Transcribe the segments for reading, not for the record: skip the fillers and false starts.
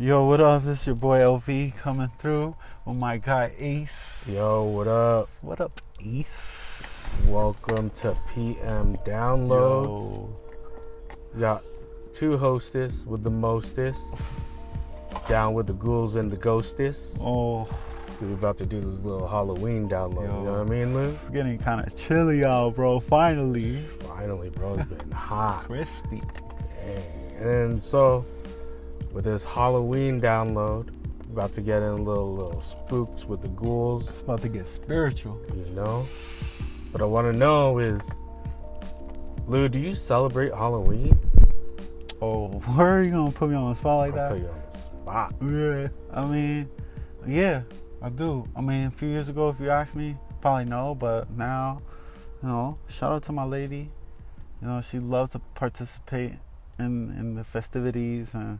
Yo, what up? This is your boy LV coming through with my guy Ace. Yo, what up? What up, Ace? Welcome to PM Downloads. Yo. We got two hostess with the mostest. Down with the ghouls and the ghostess. Oh. We're about to do this little Halloween download. Yo. You know what I mean, Lou? It's getting kind of chilly out, bro. Finally. Finally, bro. It's been hot. Crispy. And so, with this Halloween download, we're about to get in a little spooks with the ghouls. It's about to get spiritual. You know? What I want to know is, Lou, do you celebrate Halloween? Oh, where are you going to put me on the spot like that? I'll put you on the spot. Yeah. I mean, yeah, I do. I mean, a few years ago, if you asked me, probably no. But now, you know, shout out to my lady. You know, she loves to participate in the festivities, and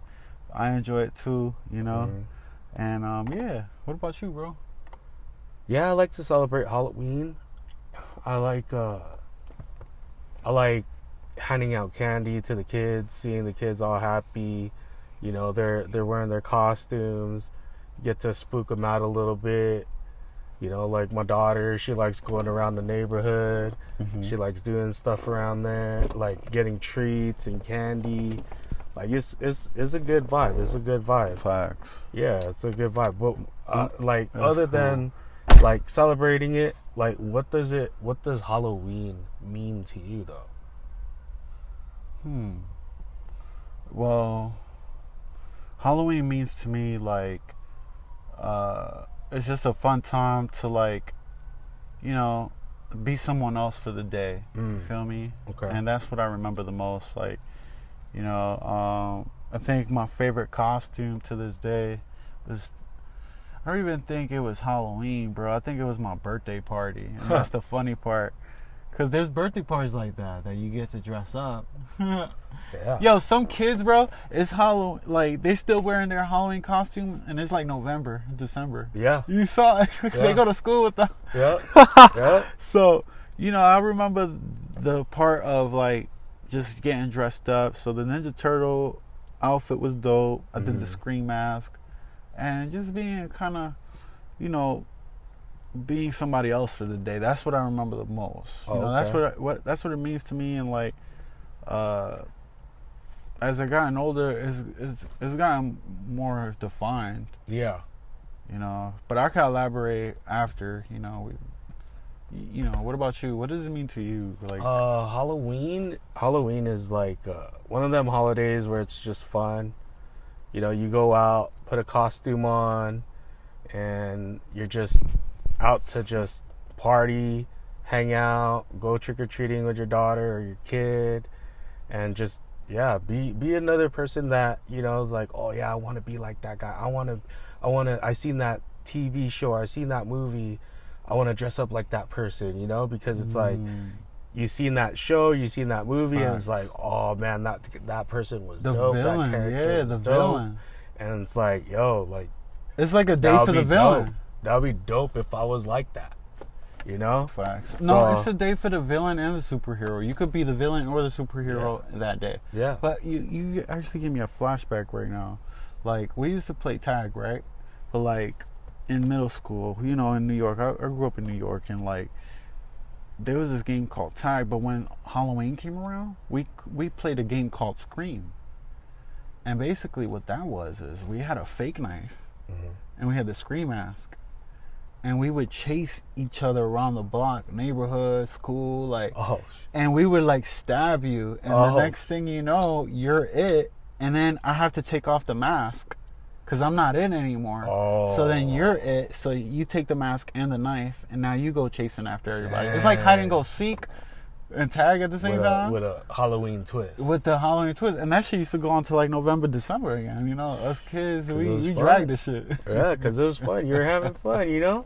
I enjoy it too, you know. Mm-hmm. And yeah, what about you, bro? Yeah, I like to celebrate Halloween. I like handing out candy to the kids, seeing the kids all happy. You know, they're wearing their costumes. Get to spook them out a little bit. You know, like my daughter, she likes going around the neighborhood. Mm-hmm. She likes doing stuff around there, like getting treats and candy. Like it's a good vibe. It's a good vibe. Facts. Yeah, it's a good vibe. But like That's other cool. than like celebrating it, like what does Halloween mean to you though? Well, Halloween means to me like it's just a fun time to, like, you know, be someone else for the day. You feel me? Okay. And that's what I remember the most. Like, you know, I think my favorite costume to this day was, I don't even think it was Halloween, bro. I think it was my birthday party. And that's the funny part. Because there's birthday parties like that you get to dress up. Yeah. Yo, some kids, bro, it's Halloween. Like, they still wearing their Halloween costume, and it's like November, December. Yeah. You saw it. They Yeah. go to school with them. Yeah. Yeah. So, you know, I remember the part of, like, just getting dressed up. So the Ninja Turtle outfit was dope. I did the Scream mask. And just being kind of, you know, being somebody else for the day. That's what I remember the most. You know, okay. that's what it means to me. And like, as I gotten older, it's gotten more defined. Yeah. You know, but I can elaborate after. You know, what about you? What does it mean to you? Like, Halloween is like one of them holidays where it's just fun. You know, you go out, put a costume on, and you're just out to just party, hang out, go trick-or-treating with your daughter or your kid, and just, yeah, be another person that, you know, is like, oh yeah, I want to be like that guy. I seen that TV show, I seen that movie, I want to dress up like that person, you know, because it's like, you seen that show, you seen that movie, and it's like, oh man, that person was the dope, villain, that character yeah, was the dope. villain. And it's like, yo, like, It's like a day for the villain. Dope. That would be dope if I was like that, you know? Facts. So, No, it's a day for the villain and the superhero. You could be the villain or the superhero that day. Yeah. But you actually give me a flashback right now. Like, we used to play tag, right? But like in middle school, you know, in New York, I grew up in New York, and like there was this game called tag. But when Halloween came around, we played a game called Scream. And basically what that was is we had a fake knife and we had the Scream mask. And we would chase each other around the block, neighborhood, school, like, and we would like stab you, and the next thing you know, you're it, and then I have to take off the mask, cause I'm not in anymore. So then you're it, so you take the mask and the knife, and now you go chasing after everybody. It's like hide and go seek and tag at the same time. With a Halloween twist. With the Halloween twist. And that shit used to go on to like November, December again. You know, us kids, we dragged the shit. Yeah, because it was fun. You were having fun, you know?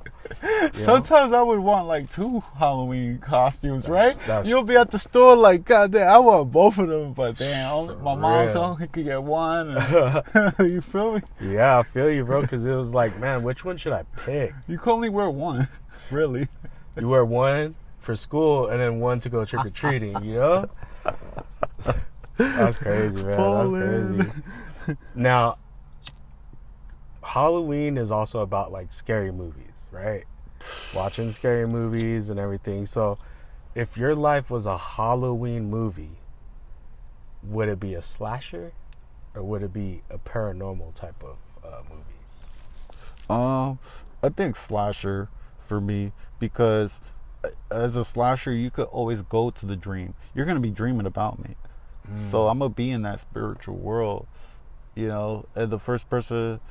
Sometimes I would want like 2 Halloween costumes, right? You'll be at the store like, God damn, I want both of them, but damn, my mom only could get one. And, you feel me? Yeah, I feel you, bro, because it was like, man, which one should I pick? You can only wear one, really. You wear one for school and then one to go trick-or-treating, you know? That's crazy, man. That's crazy. Now, Halloween is also about like scary movies, right? Watching scary movies and everything. So if your life was a Halloween movie, would it be a slasher or would it be a paranormal type of movie? I think slasher for me, because as a slasher you could always go to the dream. You're gonna be dreaming about me, so I'm gonna be in that spiritual world, you know. And the first person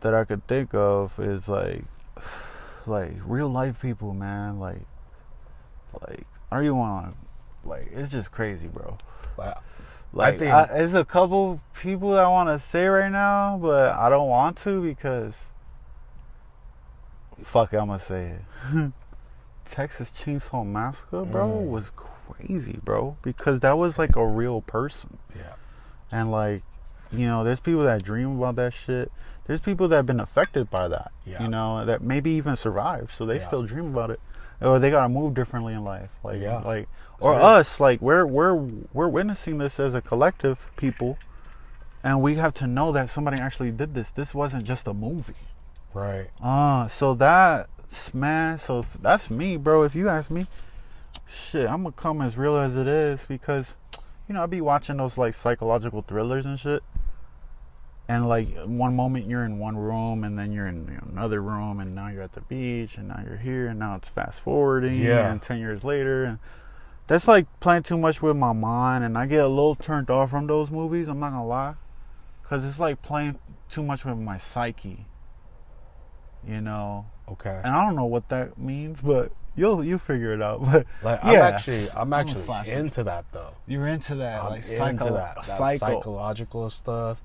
that I could think of is like real life people, man. Like are you on? Like, it's just crazy, bro. Wow. Like, there's a couple people that I want to say right now, but I don't want to because fuck it, I'm gonna say it. Texas Chainsaw Massacre, bro, was crazy, bro, because that was like a real person. Yeah. And like, you know, there's people that dream about that shit. There's people that have been affected by that, you know, that maybe even survived, so they still dream about it, or they gotta move differently in life, like, or us, like we're witnessing this as a collective people, and we have to know that somebody actually did this. This wasn't just a movie, right? So that's, man, so that's me, bro. If you ask me, shit, I'm gonna come as real as it is, because, you know, I be watching those like psychological thrillers and shit. And like one moment you're in one room, and then you're in another room, and now you're at the beach, and now you're here, and now it's fast forwarding, and 10 years later, and that's like playing too much with my mind, and I get a little turned off from those movies. I'm not gonna lie, because it's like playing too much with my psyche, you know. Okay. And I don't know what that means, but you'll figure it out. But like, yeah, I'm actually into that though. You're into that, I'm like into that psychological stuff.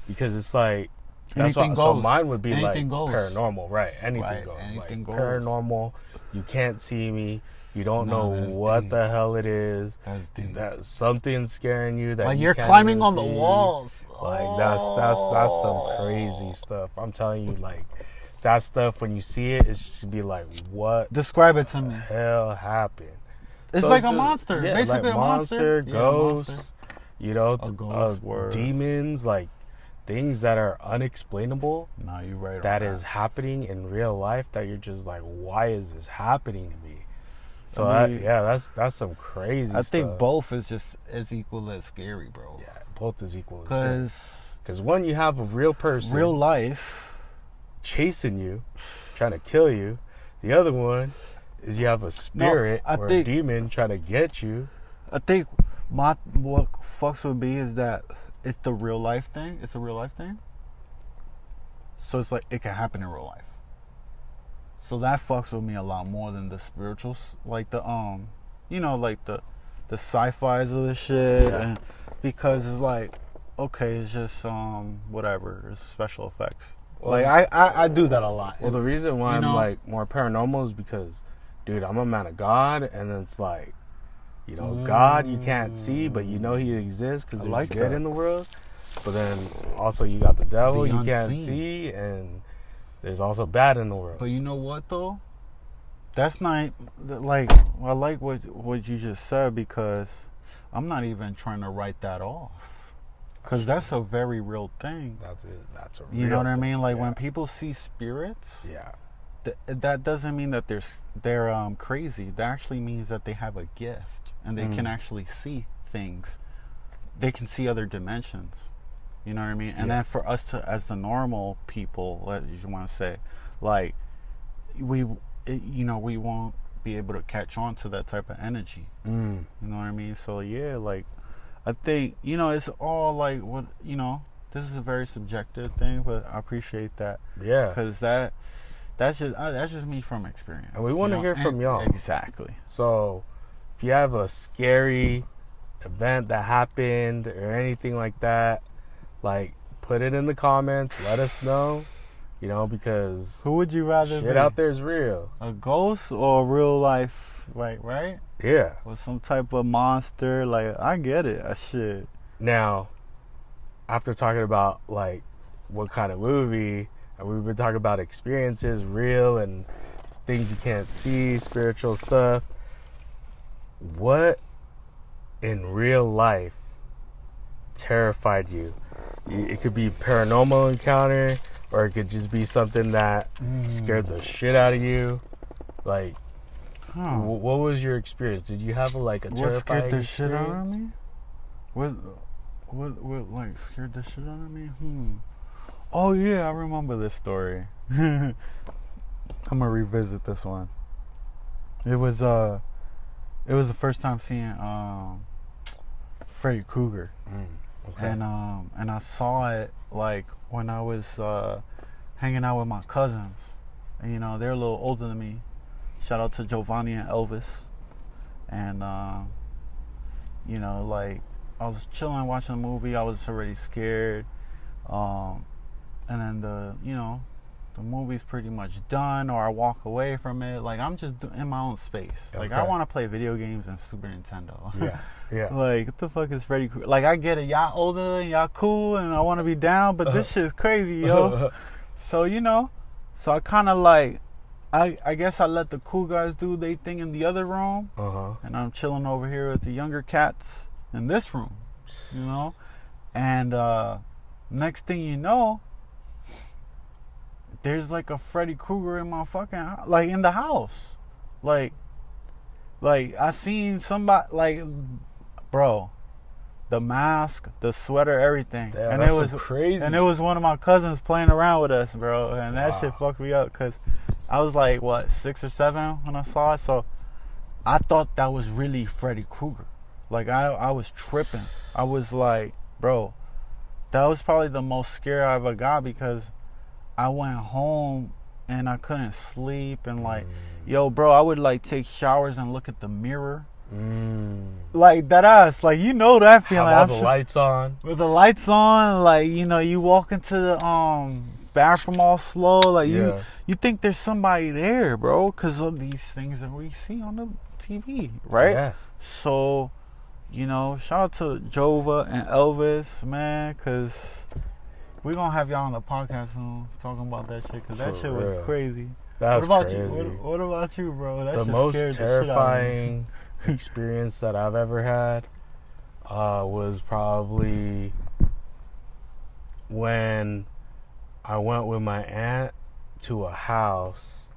Because it's like, that's anything what, goes. So mine would be anything like goes. paranormal, right? Anything goes. Anything like goes. Paranormal, you can't see me, you don't know what deep. The hell it is. That's deep. That something's scaring you. That like you're climbing on see. The walls. Like that's some crazy stuff. I'm telling you, like that stuff, when you see it, it's just be like, what? Describe it to me. Hell happened. It's so like a monster, basically like a monster, ghosts, monster. You know, a ghost, demons, like things that are unexplainable. No, you're right. That is happening in real life. That you're just like, why is this happening to me? So I mean, that's some crazy stuff. I think both is just as equal as scary, bro. Yeah, both is equal as scary. Because one, you have a real person, real life, chasing you, trying to kill you. The other one is you have a spirit or a demon trying to get you. I think what fucks with me is that it's the real life thing. It's a real life thing. So it's like it can happen in real life. So that fucks with me a lot more than the spirituals, like the you know, like the sci-fis of this shit, and because it's like, okay, it's just whatever, it's special effects. Well, like I do that a lot. Well, the reason why I'm like more paranormal is because, dude, I'm a man of God, and it's like, you know, God you can't see, but you know He exists because there's like good in the world. But then also you got the devil you can't see, and there's also bad in the world. But you know what though? That's not like, I like what you just said, because I'm not even trying to write that off, because that's a very real thing. That's a real you know what thing. I mean? Like when people see spirits, that doesn't mean that they're crazy. That actually means that they have a gift, and they can actually see things. They can see other dimensions. You know what I mean? And then for us to, as the normal people, you want to say, like, we won't be able to catch on to that type of energy. You know what I mean? So yeah, like, I think, you know, it's all like, what, you know, this is a very subjective thing, but I appreciate that. Yeah. Because that's just me from experience. And we want to hear from y'all. Exactly. So if you have a scary event that happened or anything like that, like, put it in the comments. Let us know. You know, because who would you rather shit be? out there is real. A ghost or a real life, like, right? Yeah. Or some type of monster. Like, I get it. Shit. Now, after talking about, like, what kind of movie, and we've been talking about experiences, real and things you can't see, spiritual stuff. What in real life terrified you? It could be paranormal encounter, or it could just be something that scared the shit out of you. Like, what was your experience? Did you have a terrifying what scared the experience? shit out of me? What like scared the shit out of me? Oh yeah, I remember this story. I'm gonna revisit this one. It was the first time seeing Freddy Krueger. Okay. And I saw it like when I was hanging out with my cousins. And, you know, they're a little older than me. Shout out to Giovanni and Elvis. And you know, like I was chilling watching the movie. I was already scared. And then the movie's pretty much done, or I walk away from it. Like, I'm just in my own space. Like, I want to play video games and Super Nintendo. Yeah. Like, what the fuck is Freddy Krueger? Like, I get it. Y'all older and y'all cool and I want to be down, but this shit's crazy, yo. So, you know, so I kind of like, I guess I let the cool guys do their thing in the other room. And I'm chilling over here with the younger cats in this room, you know. And next thing you know, there's like a Freddy Krueger in my fucking like in the house, like I seen somebody, like, bro, the mask, the sweater, everything. Damn, and it was crazy. And it was one of my cousins playing around with us, bro, and that shit fucked me up because I was like, what, 6 or 7 when I saw it. So I thought that was really Freddy Krueger. Like, I was tripping. I was like, bro, that was probably the most scared I ever got, because I went home and I couldn't sleep, and like, yo, bro, I would like take showers and look at the mirror, like that ass, like, you know, that feeling. Have all the lights on. With the lights on, like, you know, you walk into the bathroom all slow, like you think there's somebody there, bro, because of these things that we see on the TV, right? Yeah. So, you know, shout out to Jova and Elvis, man, because we're going to have y'all on the podcast soon talking about that shit, because that shit was crazy. That's what about crazy. you? What about you, bro? That the shit most scared terrifying experience that I've ever had was probably when I went with my aunt to a house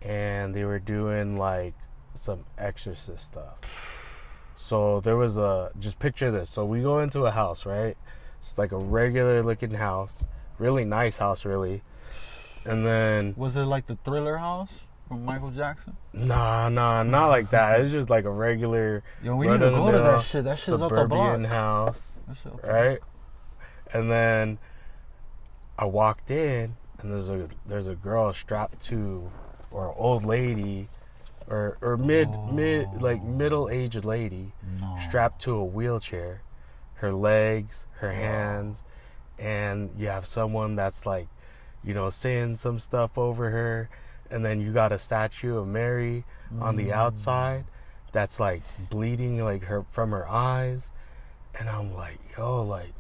and they were doing like some exorcist stuff. So there was just picture this. So we go into a house, right? It's like a regular looking house, really nice house, really. And then, was it like the Thriller house from Michael Jackson? Nah, not like that. It's just like a regular, yo, we need to go to that shit. That shit's up the block. Suburban house, right? And then I walked in, and there's a girl strapped to, or an old lady, or middle-aged lady, strapped to a wheelchair, her legs, her hands, and you have someone that's like, you know, saying some stuff over her, and then you got a statue of Mary on the outside that's like bleeding like from her eyes, and I'm like, yo, like,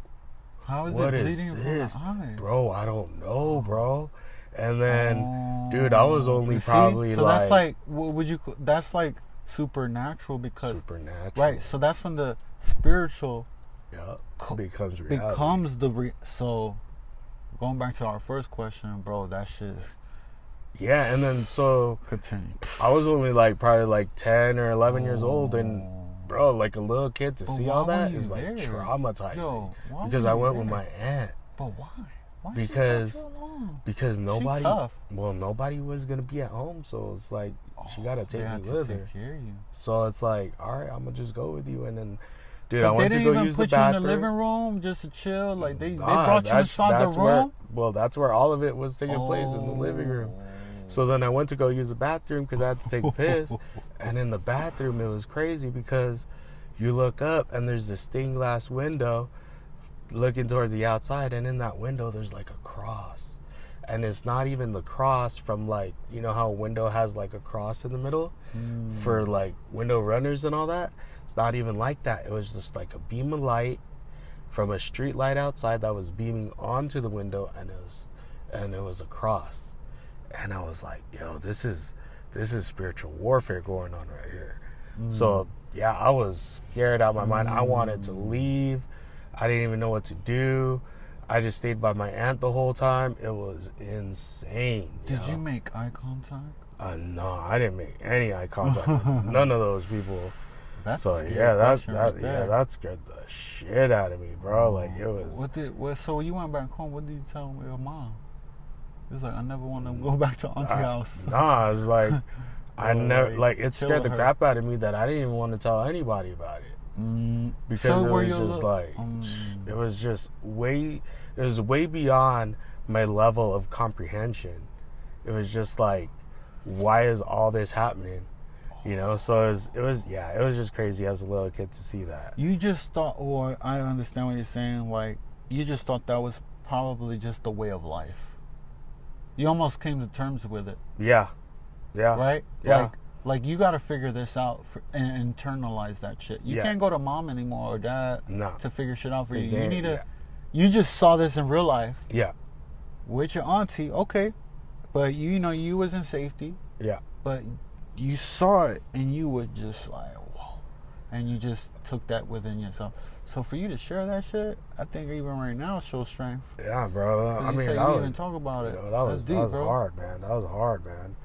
how is what it is bleeding this, from the eyes? bro? I don't know, bro. And then, dude, I was only probably so like, that's like, what would you? That's like supernatural, because supernatural, right? So that's when the spiritual becomes reality. So going back to our first question, bro, that shit is, yeah. And then so continue. I was only like probably like 10 or 11 years old, and bro, like a little kid to see all that is like traumatizing. Because I went with my aunt. But why? Why because nobody was gonna be at home, so it's like she gotta take me with her. So it's like, all right, I'm gonna just go with you. And then, dude, I went to go use the bathroom. They didn't even put you in the living room just to chill. Like they brought you inside the room. That's where all of it was taking place, in the living room. So then I went to go use the bathroom because I had to take a piss. And in the bathroom, it was crazy because you look up and there's this stained glass window looking towards the outside, and in that window there's like a cross, and it's not even the cross from, like, you know how a window has like a cross in the middle for like window runners and all that. It's not even like that. It was just like a beam of light from a street light outside that was beaming onto the window, and it was a cross. And I was like, yo, this is spiritual warfare going on right here. So yeah, I was scared out of my mind. I wanted to leave. I didn't even know what to do. I just stayed by my aunt the whole time. It was insane. Did you make eye contact? No, I didn't make any eye contact with none of those people. That's So a scary yeah, question right there. that scared the shit out of me, bro. Like it was. So you went back home. What did you tell your mom? It was like, I never want to go back to auntie house. Nah, it's like I never like it scared the her. crap out of me that I didn't even want to tell anybody about it. Because So it were was you just like it was just way beyond my level of comprehension. It was just like, why is all this happening? You know, so it was just crazy as a little kid to see that. You just thought, or I understand what you're saying, like, you just thought that was probably just the way of life. You almost came to terms with it. Yeah. Right? Yeah. Like you got to figure this out and internalize that shit. You can't go to mom anymore or dad to figure shit out for you. You need to, you just saw this in real life. Yeah. With your auntie, okay. But you know, you was in safety. Yeah. But you saw it and you were just like, whoa. And you just took that within yourself. So for you to share that shit, I think even right now shows strength. Yeah, bro. I mean, you that didn't was, even talk about it. You know, that was hard, man. That was hard, man.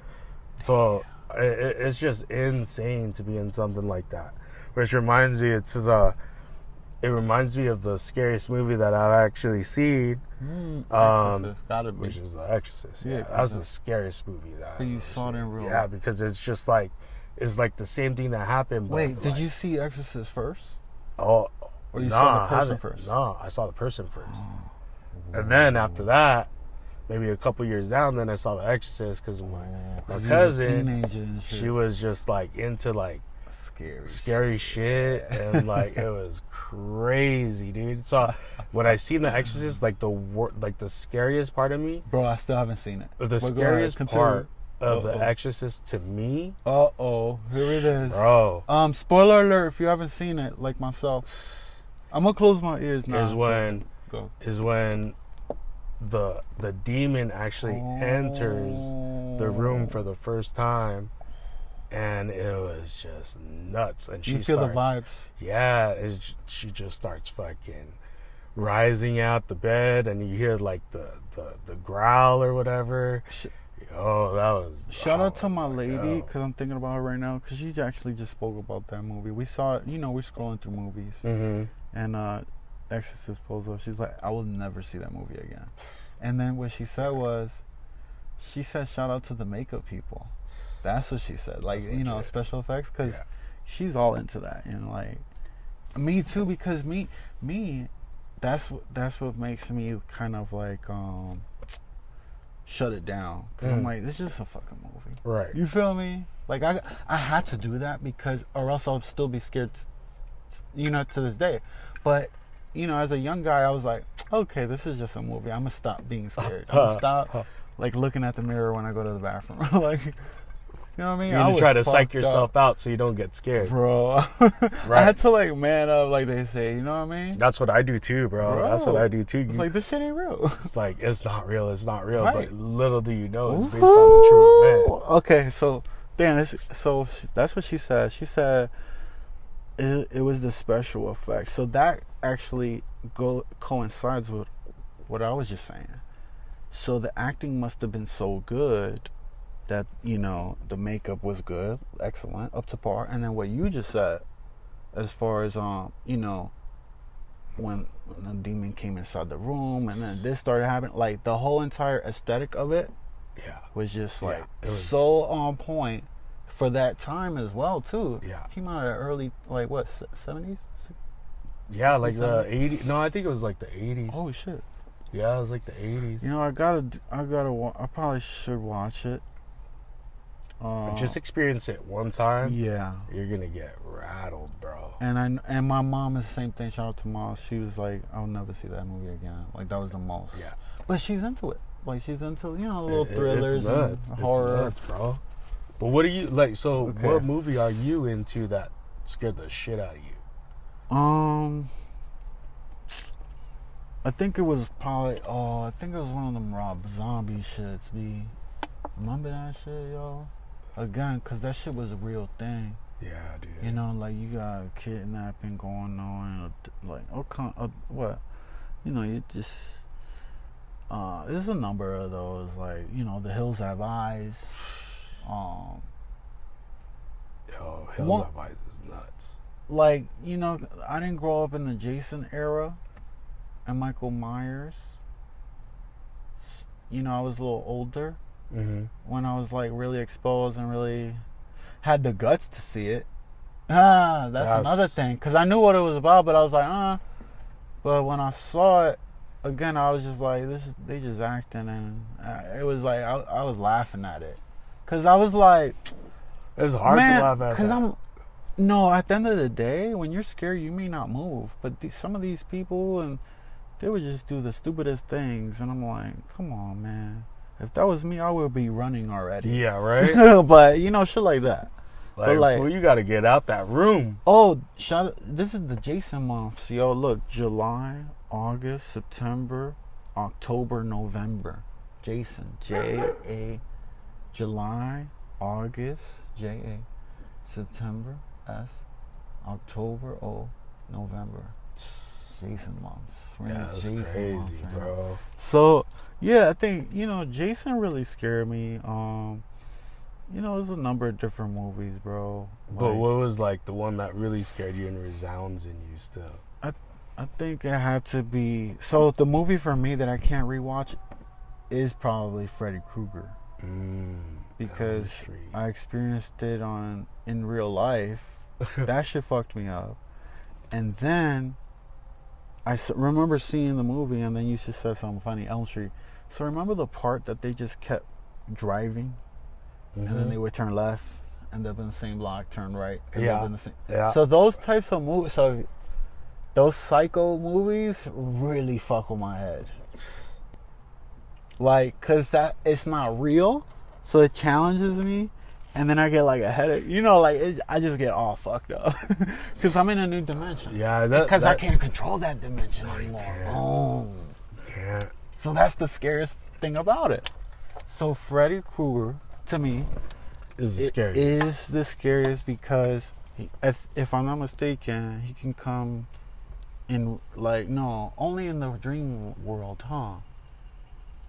So it's just insane to be in something like that. Which reminds me, it reminds me of the scariest movie that I've actually seen. Exorcist, gotta be. Which is The Exorcist. Yeah, Yeah, that's the scariest movie that you saw it in real life. Yeah, because it's just like, it's like the same thing that happened. Wait, but did like, you see Exorcist first? Oh, or you saw the person first? No, I saw the person first. And then after that, maybe a couple years down, then I saw The Exorcist because my cousin, she was just like into like scary shit, and like it was crazy, dude. So when I seen The Exorcist, like the scariest part of me, bro, I still haven't seen it. The scariest part of The Exorcist to me. Here it is, bro. Spoiler alert if you haven't seen it, like myself. I'm gonna close my ears now. Is when the demon actually enters the room for the first time, and it was just nuts. And you feel the vibes. Yeah, she just starts fucking rising out the bed, and you hear like the growl or whatever. Oh, that was... Shout out to my lady, because I'm thinking about her right now, because she actually just spoke about that movie. We saw it, you know, we're scrolling through movies. Mm-hmm. And Exorcist pulls up. She's like, I will never see that movie again. And then what she said was, she said, shout out to the makeup people. That's what she said. Like, you know, special effects, because she's all into that. You know, like, me too, because me, that's what makes me kind of like, shut it down, because I'm like, this is just a fucking movie, right? You feel me? Like I had to do that, because or else I'll still be scared, you know, to this day. But you know, as a young guy, I was like, okay, this is just a movie. I'm gonna stop being scared. I'm gonna stop like looking at the mirror when I go to the bathroom. Like, you know what I mean? You try to psych yourself out so you don't get scared, bro. Right. I had to like man up, like they say. You know what I mean? That's what I do too, bro. That's what I do too. Like, this shit ain't real. It's like, it's not real. It's not real. Right. But little do you know, it's based on a true event. Okay, so that's what she said. She said it was the special effects. So that actually coincides with what I was just saying. So the acting must have been so good that, you know, the makeup was good, excellent, up to par. And then what you just said, as far as you know, when the demon came inside the room and then this started happening, like the whole entire aesthetic of it was just like it was so on point for that time as well too. Came out of the early, like what, 70s? Yeah, like 70s? The 80s. No, I think it was like the 80s. Oh shit. Yeah, it was like the 80s. You know, I probably should watch it. Just experience it one time. Yeah, you're gonna get rattled, bro. And my mom is the same thing. Shout out to mom. She was like, I'll never see that movie again. Like, that was the most. Yeah. But she's into it. Like, she's into, you know, little thrillers, it's nuts. and horror. It's nuts, bro. But what are you like? So, what movie are you into that scared the shit out of you? I think it was probably. I think it was one of them Rob Zombie shits. Remember that shit, yo? Again, cause that shit was a real thing. Yeah, dude. You know, like, you got kidnapping going on, like, what? You know, you just there's a number of those, like, you know, The Hills Have Eyes. Yo, Hills Have Eyes is nuts. Like, you know, I didn't grow up in the Jason era and Michael Myers. You know, I was a little older when I was like really exposed and really had the guts to see it. That's another thing. Because I knew what it was about, but I was like, But when I saw it, again, I was just like, they just acting. And it was like, I was laughing at it. Because I was like... It's hard to laugh at that. No, at the end of the day, when you're scared, you may not move. But some of these people, and they would just do the stupidest things. And I'm like, come on, man. If that was me, I would be running already. Yeah, right? But, you know, shit like that. Like, well, you got to get out that room. Oh, this is the Jason months, yo. Look, July, August, September, October, November. Jason, J-A. July, August, J-A. September, S. October, O. November. Jason months. Yeah, that's Jason crazy, months, bro. So, yeah, I think, you know, Jason really scared me. You know, there's a number of different movies, bro. But what was, like, the one that really scared you and resounds in you still? I think it had to be... So, the movie for me that I can't rewatch is probably Freddy Krueger. Because I experienced it in real life. That shit fucked me up. And then, I remember seeing the movie, and then you just said something funny, Elm Street. So, remember the part that they just kept driving? And then they would turn left, end up in the same block, turn right, end up in the same. Yeah. So those types of movies, those psycho movies really fuck with my head. Like, cause it's not real, so it challenges me, and then I get like a headache. You know, like I just get all fucked up, cause I'm in a new dimension. Yeah, because I can't control that dimension anymore. Oh, can't. So that's the scariest thing about it. So Freddy Krueger, to me, is the scariest because if I'm not mistaken, he can come in only in the dream world, huh?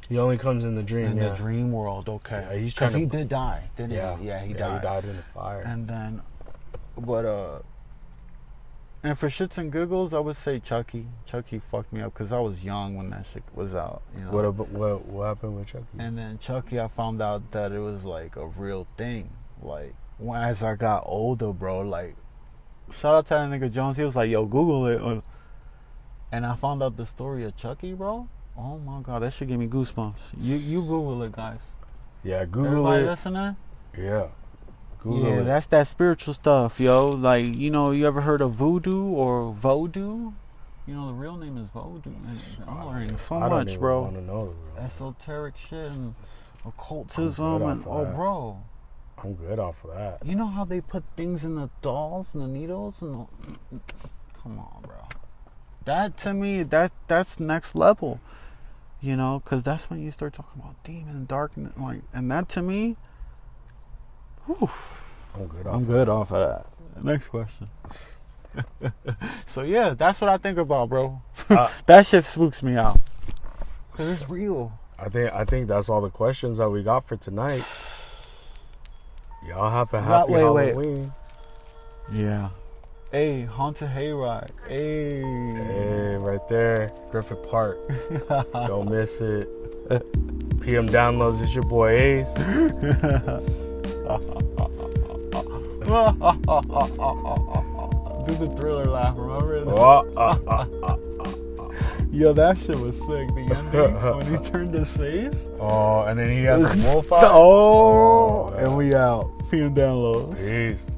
He only comes in the dream. In the dream world, okay. Yeah, he's trying to. He did die, didn't he? Yeah, he died. He died in the fire. And then, and for shits and giggles, I would say Chucky. Chucky fucked me up because I was young when that shit was out. You know? What happened with Chucky? And then Chucky, I found out that it was like a real thing. Like as I got older, bro. Like shout out to that nigga Jones. He was like, "Yo, Google it," and I found out the story of Chucky, bro. Oh my god, that shit gave me goosebumps. You Google it, guys. Yeah, Google Everybody it. Listening? Yeah. Google it. That's that spiritual stuff, yo. Like, you know, you ever heard of voodoo or vodou? You know, the real name is voodoo. I'm learning so much, bro. Want to know the real esoteric shit and occultism and bro. I'm good off of that. You know how they put things in the dolls and the needles and come on, bro. That to me, that's next level. You know, because that's when you start talking about demon and darkness, like, and that to me. Whew, I'm good off of that. Next question. So yeah, that's what I think about, bro. That shit spooks me out. Cause it's real. I think that's all the questions that we got for tonight. Y'all have a happy Halloween. Yeah. Hey, Haunted Hayride. Hey, right there, Griffith Park. Don't miss it. PM downloads. It's your boy Ace. Do the Thriller laugh, remember? Yo, that shit was sick. The ending when he turned his face. Oh, and then he had the wolf out. And we out. PM downloads. Peace.